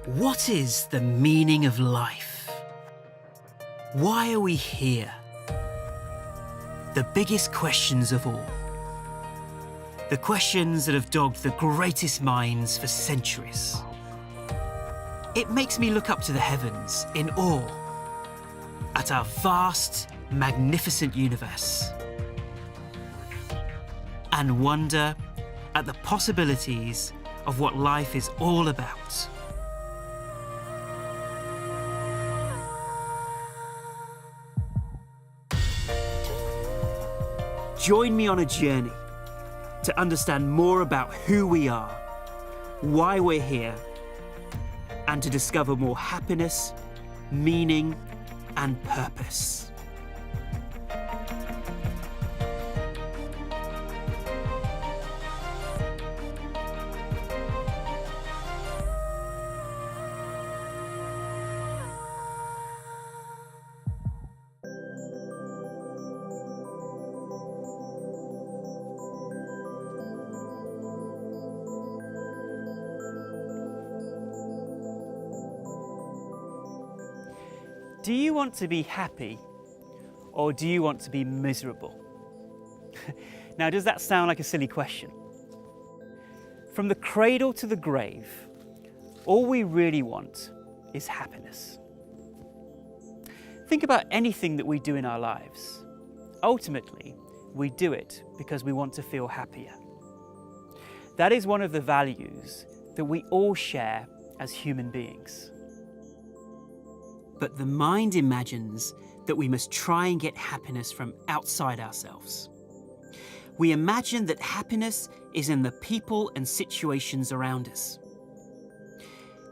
What is the meaning of life? Why are we here? The biggest questions of all. The questions that have dogged the greatest minds for centuries. It makes me look up to the heavens in awe at our vast, magnificent universe and wonder at the possibilities of what life is all about. Join me on a journey to understand more about who we are, why we're here, and to discover more happiness, meaning, and purpose. Do you want to be happy, or do you want to be miserable? Now, does that sound like a silly question? From the cradle to the grave, all we really want is happiness. Think about anything that we do in our lives. Ultimately, we do it because we want to feel happier. That is one of the values that we all share as human beings. But the mind imagines that we must try and get happiness from outside ourselves. We imagine that happiness is in the people and situations around us.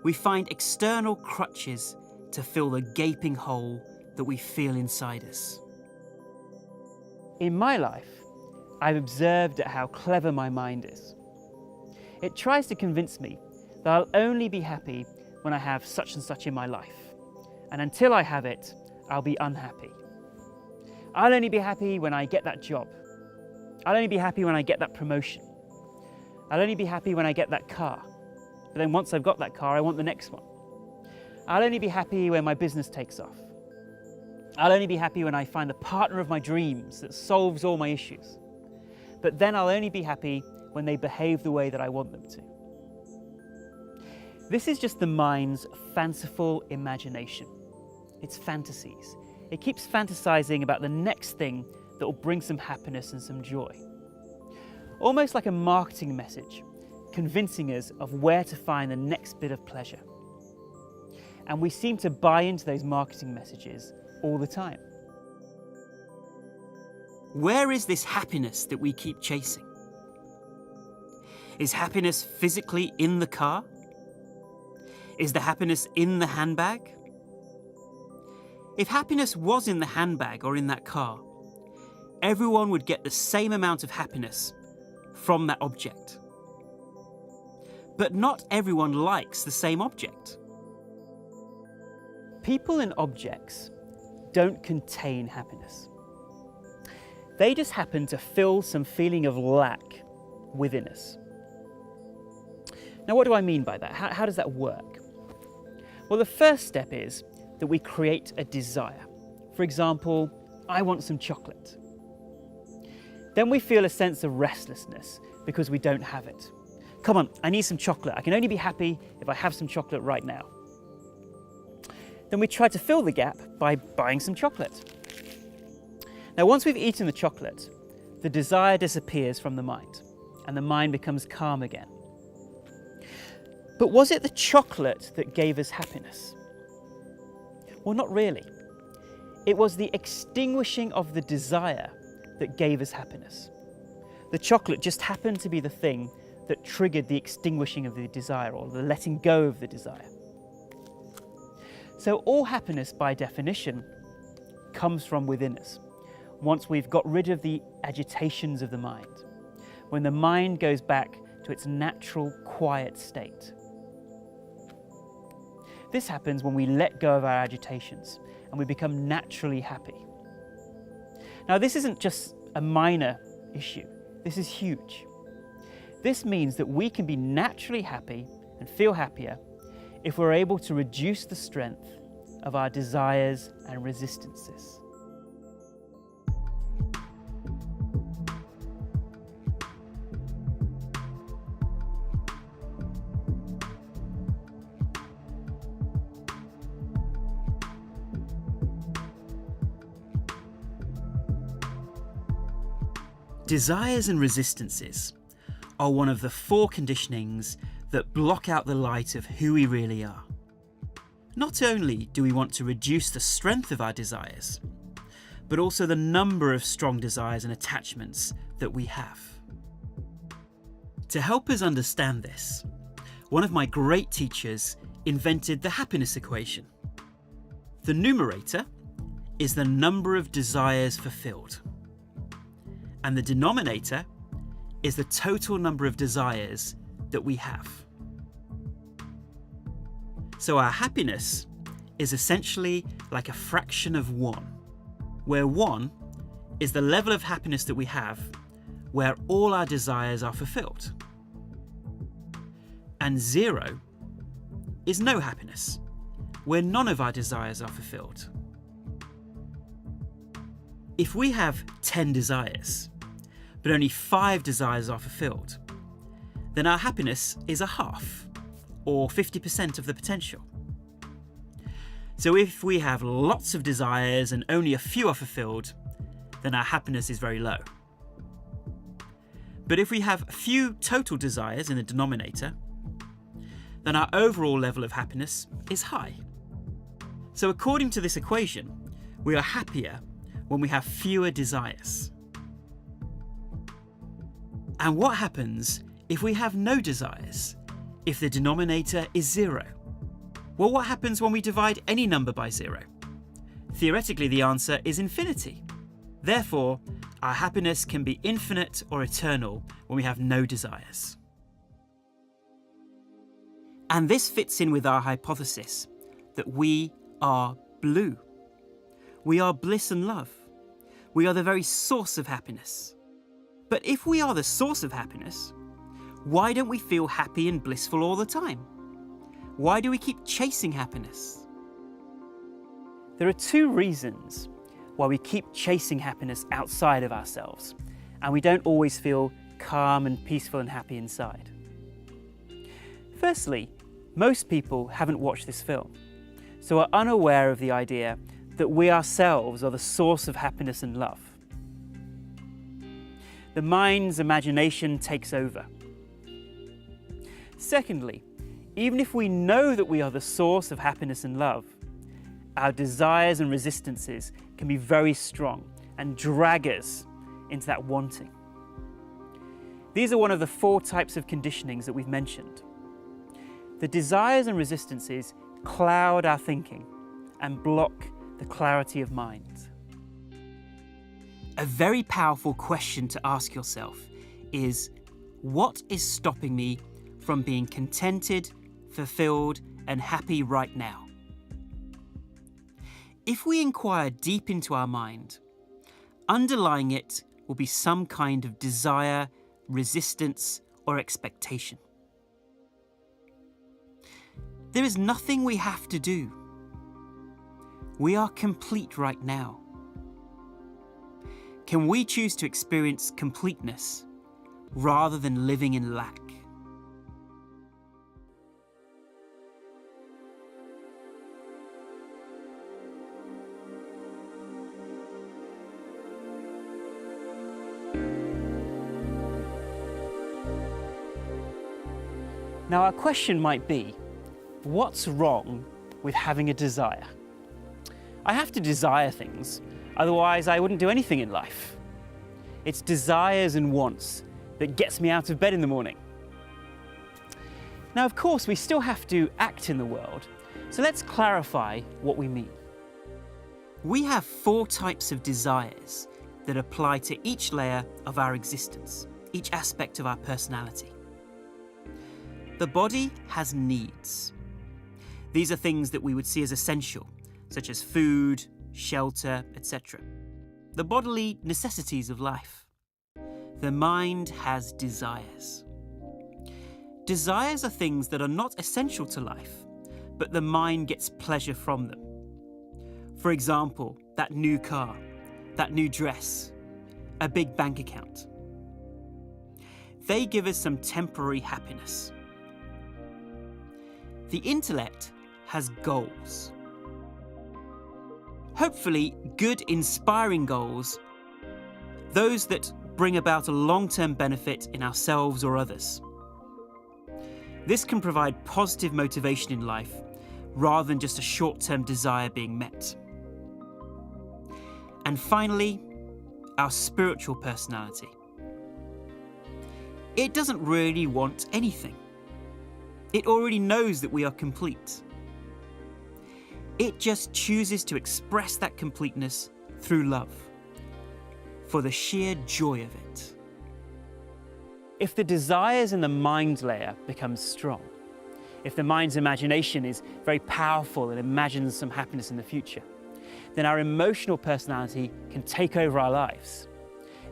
We find external crutches to fill the gaping hole that we feel inside us. In my life, I've observed at how clever my mind is. It tries to convince me that I'll only be happy when I have such and such in my life. And until I have it, I'll be unhappy. I'll only be happy when I get that job. I'll only be happy when I get that promotion. I'll only be happy when I get that car. But then once I've got that car, I want the next one. I'll only be happy when my business takes off. I'll only be happy when I find the partner of my dreams that solves all my issues. But then I'll only be happy when they behave the way that I want them to. This is just the mind's fanciful imagination. It's fantasies. It keeps fantasizing about the next thing that will bring some happiness and some joy. Almost like a marketing message, convincing us of where to find the next bit of pleasure. And we seem to buy into those marketing messages all the time. Where is this happiness that we keep chasing? Is happiness physically in the car? Is the happiness in the handbag? If happiness was in the handbag or in that car, everyone would get the same amount of happiness from that object. But not everyone likes the same object. People and objects don't contain happiness. They just happen to fill some feeling of lack within us. Now, what do I mean by that? How does that work? Well, the first step is that we create a desire. For example, I want some chocolate. Then we feel a sense of restlessness because we don't have it. Come on, I need some chocolate. I can only be happy if I have some chocolate right now. Then we try to fill the gap by buying some chocolate. Now, once we've eaten the chocolate, the desire disappears from the mind, and the mind becomes calm again. But was it the chocolate that gave us happiness? Well, not really. It was the extinguishing of the desire that gave us happiness. The chocolate just happened to be the thing that triggered the extinguishing of the desire, or the letting go of the desire. So all happiness, by definition, comes from within us. Once we've got rid of the agitations of the mind, when the mind goes back to its natural, quiet state. This happens when we let go of our agitations and we become naturally happy. Now, this isn't just a minor issue. This is huge. This means that we can be naturally happy and feel happier if we're able to reduce the strength of our desires and resistances. Desires and resistances are one of the 4 conditionings that block out the light of who we really are. Not only do we want to reduce the strength of our desires, but also the number of strong desires and attachments that we have. To help us understand this, one of my great teachers invented the happiness equation. The numerator is the number of desires fulfilled, and the denominator is the total number of desires that we have. So our happiness is essentially like a fraction of 1, where 1 is the level of happiness that we have where all our desires are fulfilled. And 0 is no happiness, where none of our desires are fulfilled. If we have 10 desires, but only 5 desires are fulfilled, then our happiness is a half, or 50% of the potential. So if we have lots of desires and only a few are fulfilled, then our happiness is very low. But if we have few total desires in the denominator, then our overall level of happiness is high. So according to this equation, we are happier when we have fewer desires. And what happens if we have no desires, if the denominator is 0? Well, what happens when we divide any number by 0? Theoretically, the answer is infinity. Therefore, our happiness can be infinite or eternal when we have no desires. And this fits in with our hypothesis that we are blue. We are bliss and love. We are the very source of happiness. But if we are the source of happiness, why don't we feel happy and blissful all the time? Why do we keep chasing happiness? There are 2 reasons why we keep chasing happiness outside of ourselves, and we don't always feel calm and peaceful and happy inside. Firstly, most people haven't watched this film, so are unaware of the idea that we ourselves are the source of happiness and love. The mind's imagination takes over. Secondly, even if we know that we are the source of happiness and love, our desires and resistances can be very strong and drag us into that wanting. These are one of the 4 types of conditionings that we've mentioned. The desires and resistances cloud our thinking and block the clarity of mind. A very powerful question to ask yourself is, what is stopping me from being contented, fulfilled, and happy right now? If we inquire deep into our mind, underlying it will be some kind of desire, resistance, or expectation. There is nothing we have to do. We are complete right now. Can we choose to experience completeness rather than living in lack? Now, our question might be, what's wrong with having a desire? I have to desire things, otherwise I wouldn't do anything in life. It's desires and wants that gets me out of bed in the morning. Now, of course, we still have to act in the world, so let's clarify what we mean. We have 4 types of desires that apply to each layer of our existence, each aspect of our personality. The body has needs. These are things that we would see as essential, such as food, shelter, etc. The bodily necessities of life. The mind has desires. Desires are things that are not essential to life, but the mind gets pleasure from them. For example, that new car, that new dress, a big bank account. They give us some temporary happiness. The intellect has goals. Hopefully, good, inspiring goals, those that bring about a long-term benefit in ourselves or others. This can provide positive motivation in life rather than just a short-term desire being met. And finally, our spiritual personality. It doesn't really want anything. It already knows that we are complete. It just chooses to express that completeness through love, for the sheer joy of it. If the desires in the mind layer become strong, if the mind's imagination is very powerful and imagines some happiness in the future, then our emotional personality can take over our lives.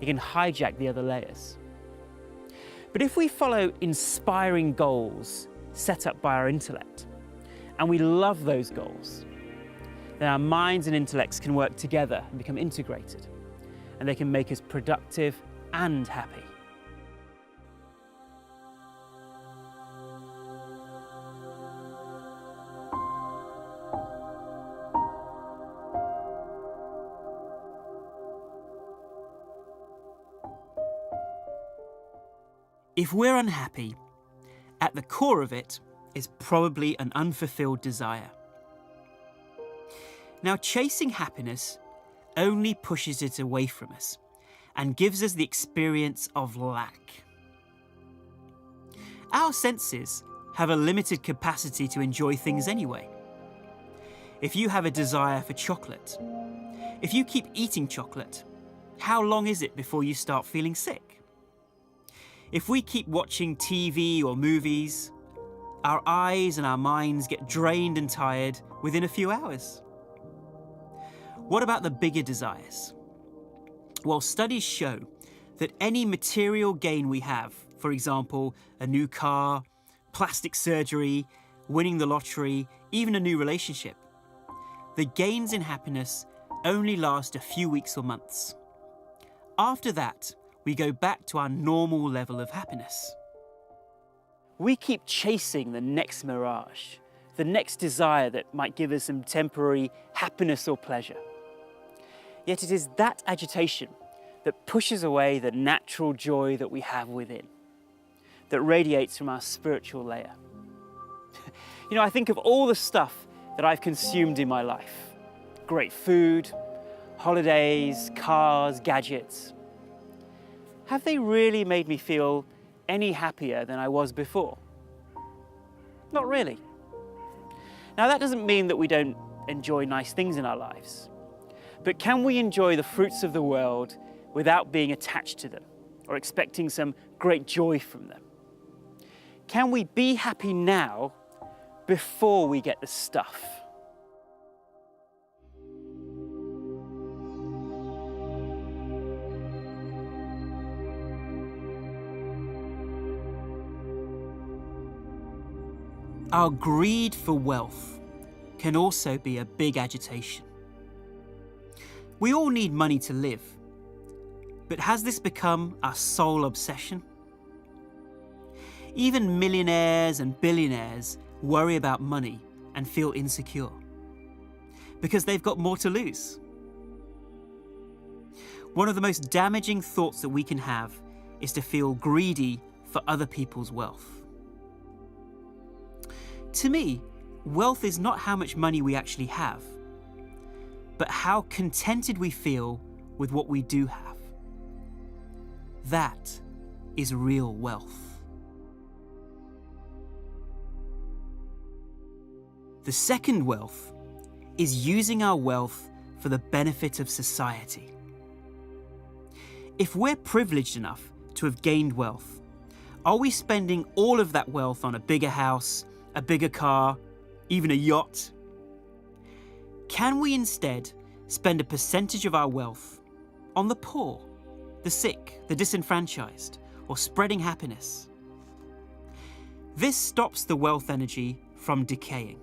It can hijack the other layers. But if we follow inspiring goals set up by our intellect, and we love those goals, then our minds and intellects can work together and become integrated, and they can make us productive and happy. If we're unhappy, at the core of it is probably an unfulfilled desire. Now, chasing happiness only pushes it away from us and gives us the experience of lack. Our senses have a limited capacity to enjoy things anyway. If you have a desire for chocolate, if you keep eating chocolate, how long is it before you start feeling sick? If we keep watching TV or movies, our eyes and our minds get drained and tired within a few hours. What about the bigger desires? Well, studies show that any material gain we have, for example, a new car, plastic surgery, winning the lottery, even a new relationship, the gains in happiness only last a few weeks or months. After that, we go back to our normal level of happiness. We keep chasing the next mirage, the next desire that might give us some temporary happiness or pleasure. Yet it is that agitation that pushes away the natural joy that we have within, that radiates from our spiritual layer. I think of all the stuff that I've consumed in my life. Great food, holidays, cars, gadgets. Have they really made me feel any happier than I was before? Not really. Now, that doesn't mean that we don't enjoy nice things in our lives. But can we enjoy the fruits of the world without being attached to them or expecting some great joy from them? Can we be happy now before we get the stuff? Our greed for wealth can also be a big agitation. We all need money to live, but has this become our sole obsession? Even millionaires and billionaires worry about money and feel insecure because they've got more to lose. One of the most damaging thoughts that we can have is to feel greedy for other people's wealth. To me, wealth is not how much money we actually have, but how contented we feel with what we do have. That is real wealth. The second wealth is using our wealth for the benefit of society. If we're privileged enough to have gained wealth, are we spending all of that wealth on a bigger house, a bigger car, even a yacht? Can we instead spend a percentage of our wealth on the poor, the sick, the disenfranchised, or spreading happiness? This stops the wealth energy from decaying.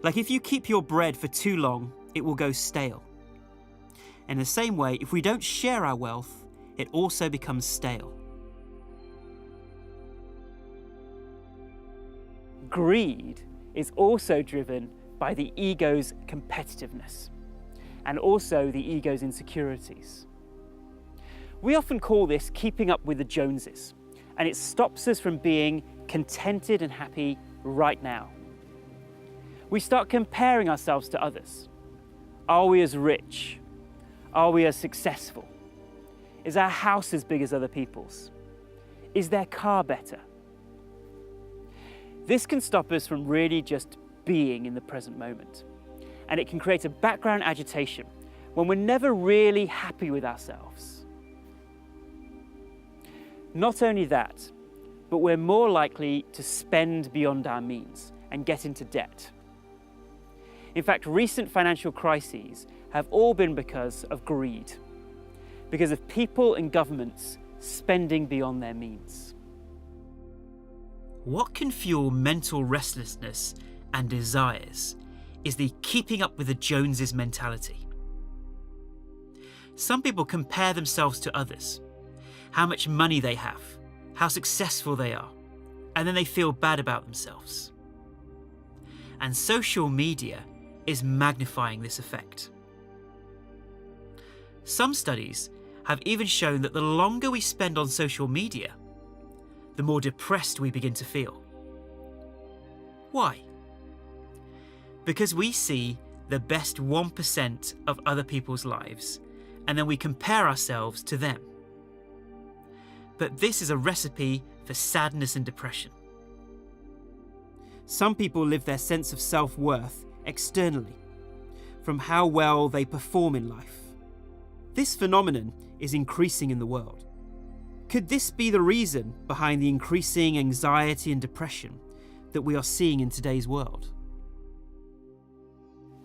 Like if you keep your bread for too long, it will go stale. In the same way, if we don't share our wealth, it also becomes stale. Greed is also driven by the ego's competitiveness and also the ego's insecurities. We often call this keeping up with the Joneses, and it stops us from being contented and happy right now. We start comparing ourselves to others. Are we as rich? Are we as successful? Is our house as big as other people's? Is their car better? This can stop us from really just being in the present moment. And it can create a background agitation when we're never really happy with ourselves. Not only that, but we're more likely to spend beyond our means and get into debt. In fact, recent financial crises have all been because of greed, because of people and governments spending beyond their means. What can fuel mental restlessness and desires is the keeping up with the Joneses mentality. Some people compare themselves to others, how much money they have, how successful they are, and then they feel bad about themselves. And social media is magnifying this effect. Some studies have even shown that the longer we spend on social media, the more depressed we begin to feel. Why? Because we see the best 1% of other people's lives, and then we compare ourselves to them. But this is a recipe for sadness and depression. Some people live their sense of self-worth externally, from how well they perform in life. This phenomenon is increasing in the world. Could this be the reason behind the increasing anxiety and depression that we are seeing in today's world?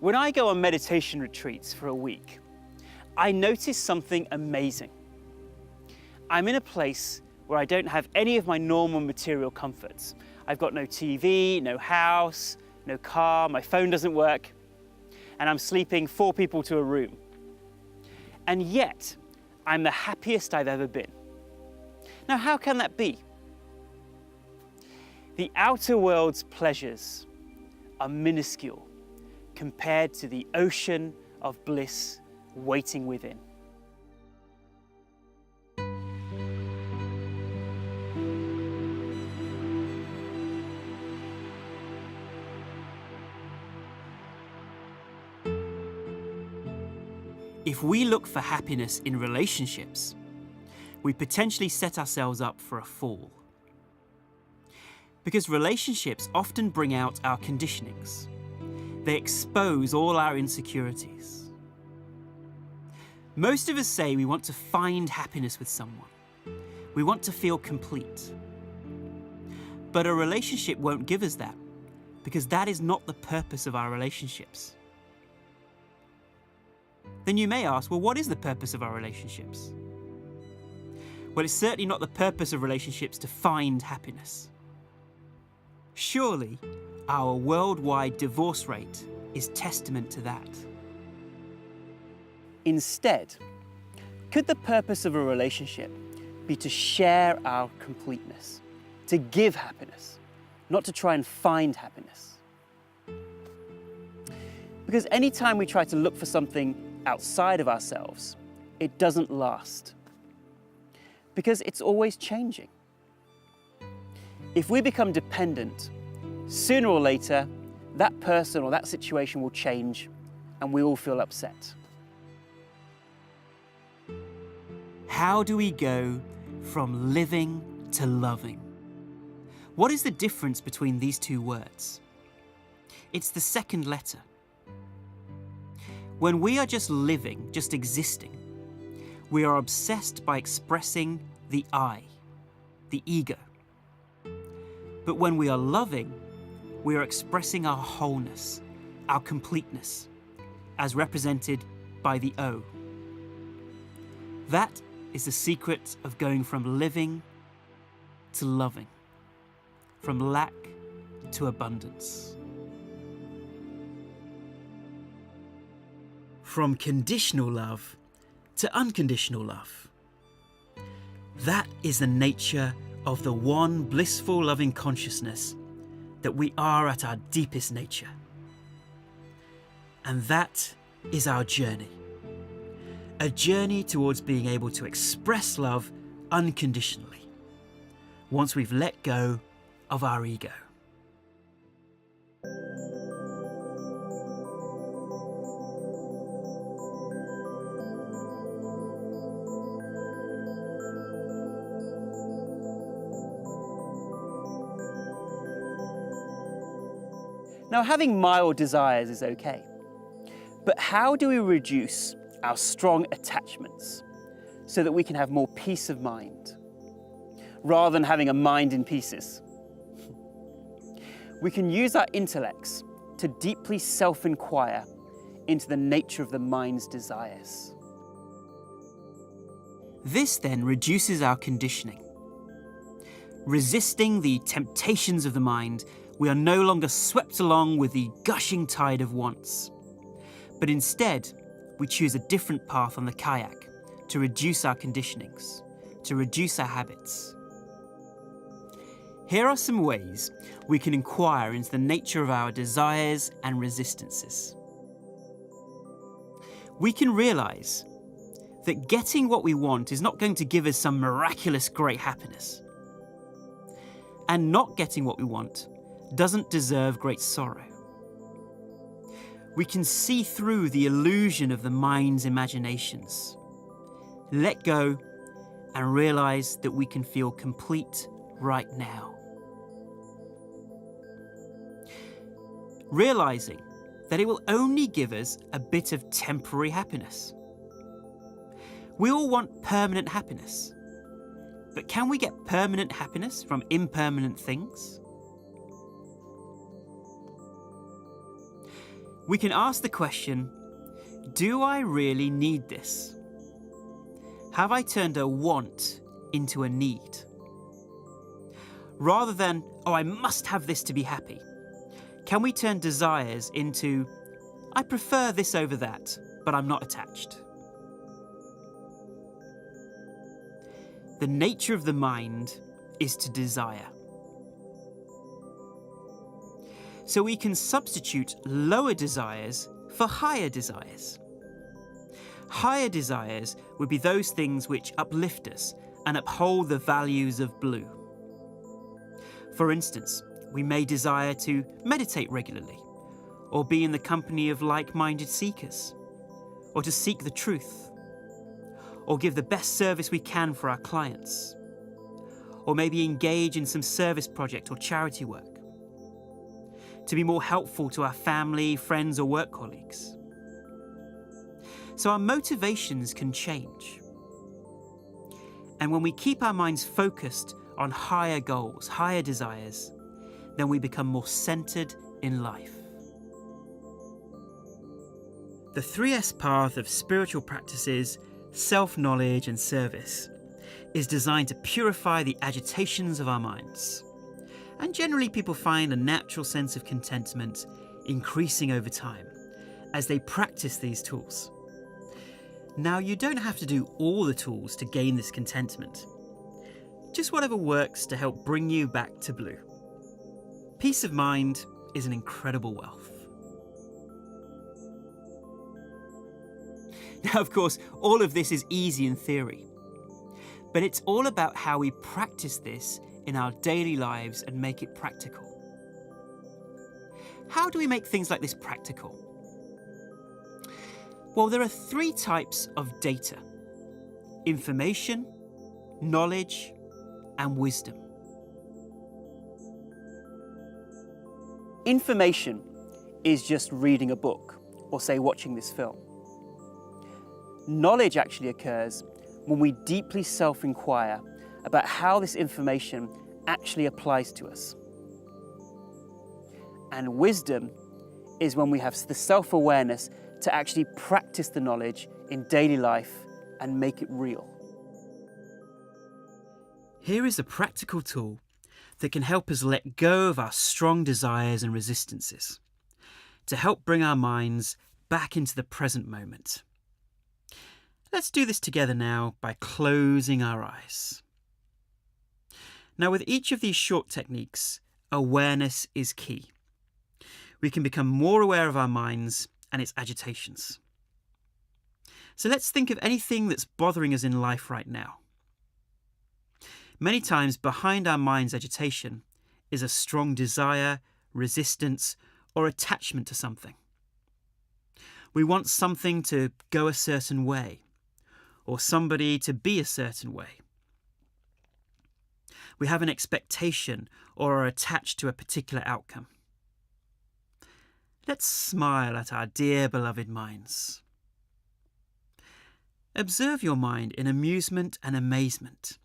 When I go on meditation retreats for a week, I notice something amazing. I'm in a place where I don't have any of my normal material comforts. I've got no TV, no house, no car, my phone doesn't work, and I'm sleeping 4 people to a room. And yet, I'm the happiest I've ever been. Now, how can that be? The outer world's pleasures are minuscule compared to the ocean of bliss waiting within. If we look for happiness in relationships, we potentially set ourselves up for a fall. Because relationships often bring out our conditionings. They expose all our insecurities. Most of us say we want to find happiness with someone. We want to feel complete. But a relationship won't give us that, because that is not the purpose of our relationships. Then you may ask, well, what is the purpose of our relationships? Well, it's certainly not the purpose of relationships to find happiness. Surely, our worldwide divorce rate is testament to that. Instead, could the purpose of a relationship be to share our completeness, to give happiness, not to try and find happiness? Because anytime we try to look for something outside of ourselves, it doesn't last. Because it's always changing. If we become dependent, sooner or later, that person or that situation will change and we all feel upset. How do we go from living to loving? What is the difference between these two words? It's the second letter. When we are just living, just existing, we are obsessed by expressing the I, the ego. But when we are loving, we are expressing our wholeness, our completeness, as represented by the O. That is the secret of going from living to loving, from lack to abundance. from conditional love to unconditional love. That is the nature of the one blissful loving consciousness that we are at our deepest nature. And that is our journey. A journey towards being able to express love unconditionally, once we've let go of our ego. Now, having mild desires is okay, but how do we reduce our strong attachments so that we can have more peace of mind, rather than having a mind in pieces? We can use our intellects to deeply self-inquire into the nature of the mind's desires. This then reduces our conditioning. Resisting the temptations of the mind, we are no longer swept along with the gushing tide of wants, but instead we choose a different path on the kayak to reduce our conditionings, to reduce our habits. Here are some ways we can inquire into the nature of our desires and resistances. We can realise that getting what we want is not going to give us some miraculous great happiness. And not getting what we want doesn't deserve great sorrow. We can see through the illusion of the mind's imaginations, let go, and realise that we can feel complete right now. Realising that it will only give us a bit of temporary happiness. We all want permanent happiness, but can we get permanent happiness from impermanent things? We can ask the question, do I really need this? Have I turned a want into a need? Rather than, oh, I must have this to be happy, can we turn desires into, I prefer this over that, but I'm not attached? The nature of the mind is to desire. So we can substitute lower desires for higher desires. Higher desires would be those things which uplift us and uphold the values of blue. For instance, we may desire to meditate regularly, or be in the company of like-minded seekers, or to seek the truth, or give the best service we can for our clients, or maybe engage in some service project or charity work, to be more helpful to our family, friends, or work colleagues. So our motivations can change. And when we keep our minds focused on higher goals, higher desires, then we become more centered in life. The 3S path of spiritual practices, self-knowledge and service is designed to purify the agitations of our minds. And generally people find a natural sense of contentment increasing over time as they practice these tools. Now, you don't have to do all the tools to gain this contentment. Just whatever works to help bring you back to blue. Peace of mind is an incredible wealth. Now, of course, all of this is easy in theory, but it's all about how we practice this in our daily lives and make it practical. How do we make things like this practical? Well, there are 3 types of data: information, knowledge, and wisdom. Information is just reading a book, or say watching this film. Knowledge actually occurs when we deeply self-inquire about how this information actually applies to us. And wisdom is when we have the self-awareness to actually practice the knowledge in daily life and make it real. Here is a practical tool that can help us let go of our strong desires and resistances, to help bring our minds back into the present moment. Let's do this together now by closing our eyes. Now, with each of these short techniques, awareness is key. We can become more aware of our minds and its agitations. So let's think of anything that's bothering us in life right now. Many times behind our mind's agitation is a strong desire, resistance, or attachment to something. We want something to go a certain way, or somebody to be a certain way. We have an expectation or are attached to a particular outcome. Let's smile at our dear beloved minds. Observe your mind in amusement and amazement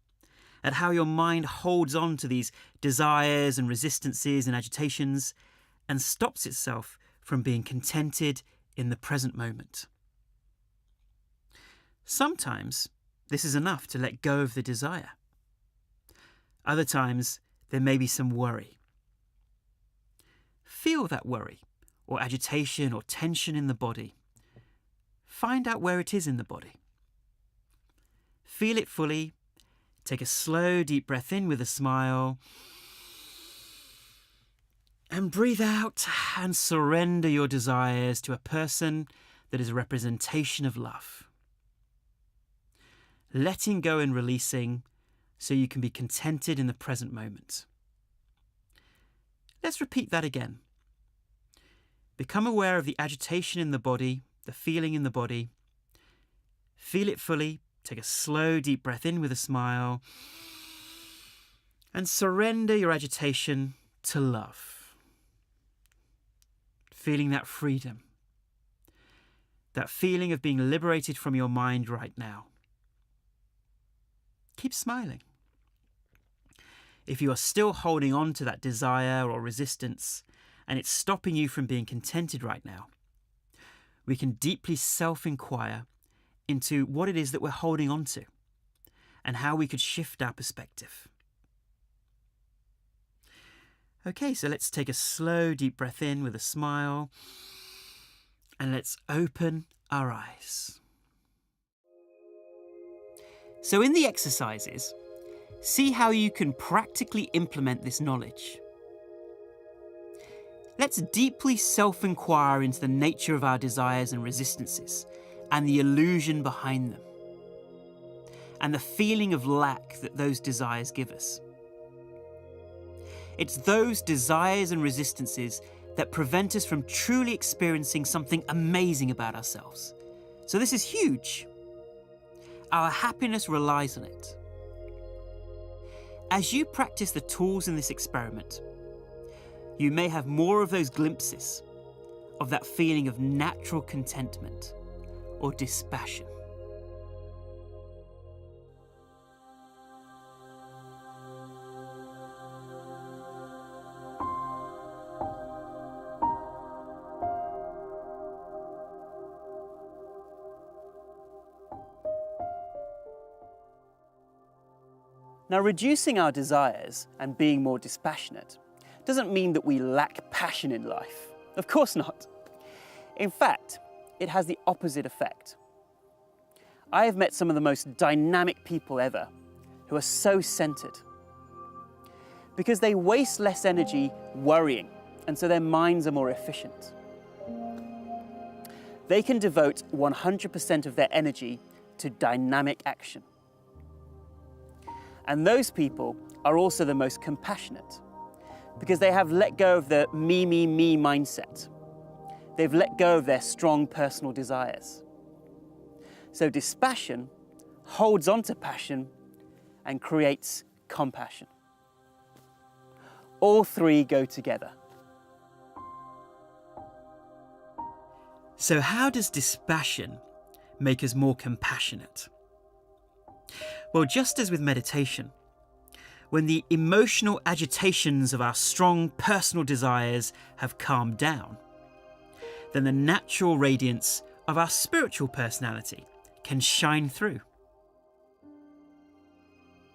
at how your mind holds on to these desires and resistances and agitations and stops itself from being contented in the present moment. Sometimes this is enough to let go of the desire. Other times there may be some worry. Feel that worry or agitation or tension in the body. Find out where it is in the body. Feel it fully. Take a slow, deep breath in with a smile. And breathe out and surrender your desires to a person that is a representation of love. Letting go and releasing so you can be contented in the present moment. Let's repeat that again. Become aware of the agitation in the body, the feeling in the body. Feel it fully. Take a slow, deep breath in with a smile. And surrender your agitation to love. Feeling that freedom. That feeling of being liberated from your mind right now. Keep smiling. If you are still holding on to that desire or resistance and it's stopping you from being contented right now, we can deeply self-inquire into what it is that we're holding on to and how we could shift our perspective. Okay, so let's take a slow, deep breath in with a smile and let's open our eyes. So in the exercises, see how you can practically implement this knowledge. Let's deeply self-inquire into the nature of our desires and resistances and the illusion behind them, and the feeling of lack that those desires give us. It's those desires and resistances that prevent us from truly experiencing something amazing about ourselves. So this is huge. Our happiness relies on it. As you practice the tools in this experiment, you may have more of those glimpses of that feeling of natural contentment or dispassion. Now, reducing our desires and being more dispassionate doesn't mean that we lack passion in life. Of course not. In fact, it has the opposite effect. I have met some of the most dynamic people ever who are so centered because they waste less energy worrying, and so their minds are more efficient. They can devote 100% of their energy to dynamic action. And those people are also the most compassionate because they have let go of the me, me, me mindset. They've let go of their strong personal desires. So dispassion holds on to passion and creates compassion. All three go together. So how does dispassion make us more compassionate? Well, just as with meditation, when the emotional agitations of our strong personal desires have calmed down, then the natural radiance of our spiritual personality can shine through.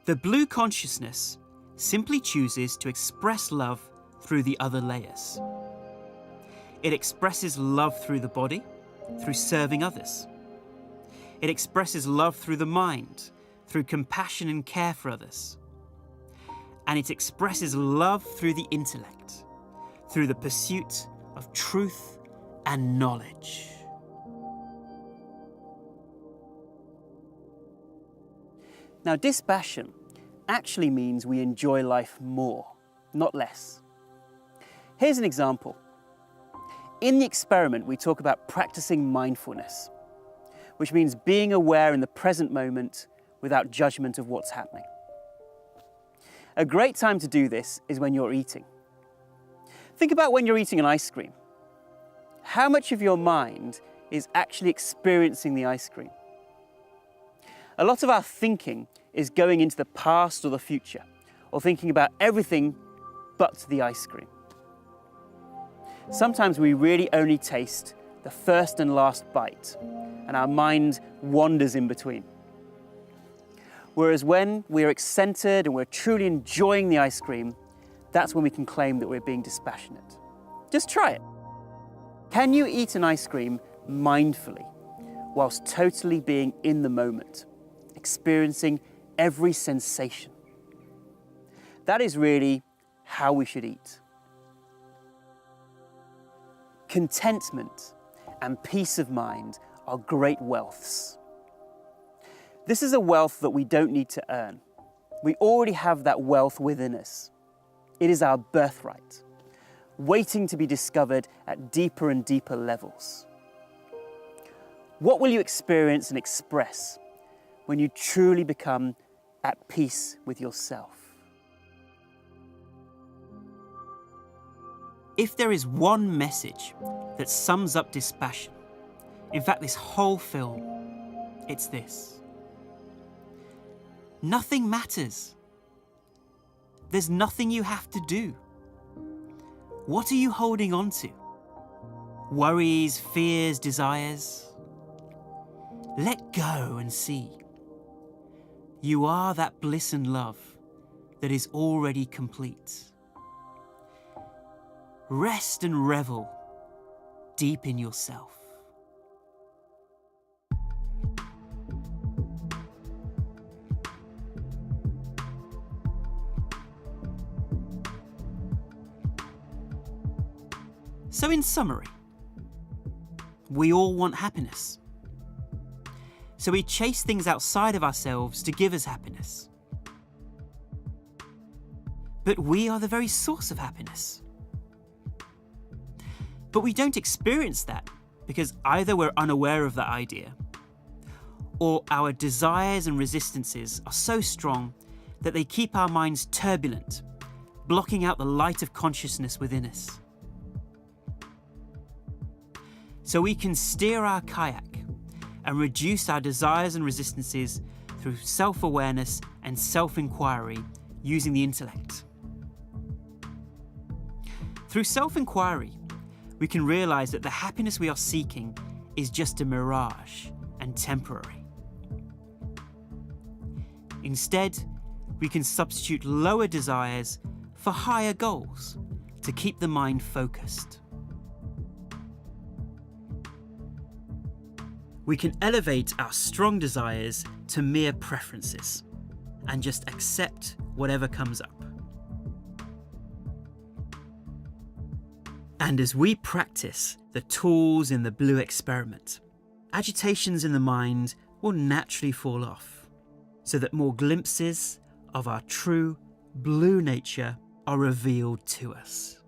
The blue consciousness simply chooses to express love through the other layers. It expresses love through the body, through serving others. It expresses love through the mind, through compassion and care for others. And it expresses love through the intellect, through the pursuit of truth and knowledge. Now, dispassion actually means we enjoy life more, not less. Here's an example. In the experiment, we talk about practicing mindfulness, which means being aware in the present moment without judgment of what's happening. A great time to do this is when you're eating. Think about when you're eating an ice cream. How much of your mind is actually experiencing the ice cream? A lot of our thinking is going into the past or the future, or thinking about everything but the ice cream. Sometimes we really only taste the first and last bite, and our mind wanders in between. Whereas when we're centered and we're truly enjoying the ice cream, that's when we can claim that we're being dispassionate. Just try it. Can you eat an ice cream mindfully, whilst totally being in the moment, experiencing every sensation? That is really how we should eat. Contentment and peace of mind are great wealths. This is a wealth that we don't need to earn. We already have that wealth within us. It is our birthright, waiting to be discovered at deeper and deeper levels. What will you experience and express when you truly become at peace with yourself? If there is one message that sums up dispassion, in fact this whole film, it's this. Nothing matters. There's nothing you have to do. What are you holding on to? Worries, fears, desires? Let go and see. You are that bliss and love that is already complete. Rest and revel deep in yourself. So in summary, we all want happiness. So we chase things outside of ourselves to give us happiness. But we are the very source of happiness. But we don't experience that because either we're unaware of that idea, or our desires and resistances are so strong that they keep our minds turbulent, blocking out the light of consciousness within us. So we can steer our kayak and reduce our desires and resistances through self-awareness and self-inquiry using the intellect. Through self-inquiry, we can realize that the happiness we are seeking is just a mirage and temporary. Instead, we can substitute lower desires for higher goals to keep the mind focused. We can elevate our strong desires to mere preferences and just accept whatever comes up. And as we practice the tools in the blue experiment, agitations in the mind will naturally fall off, so that more glimpses of our true blue nature are revealed to us.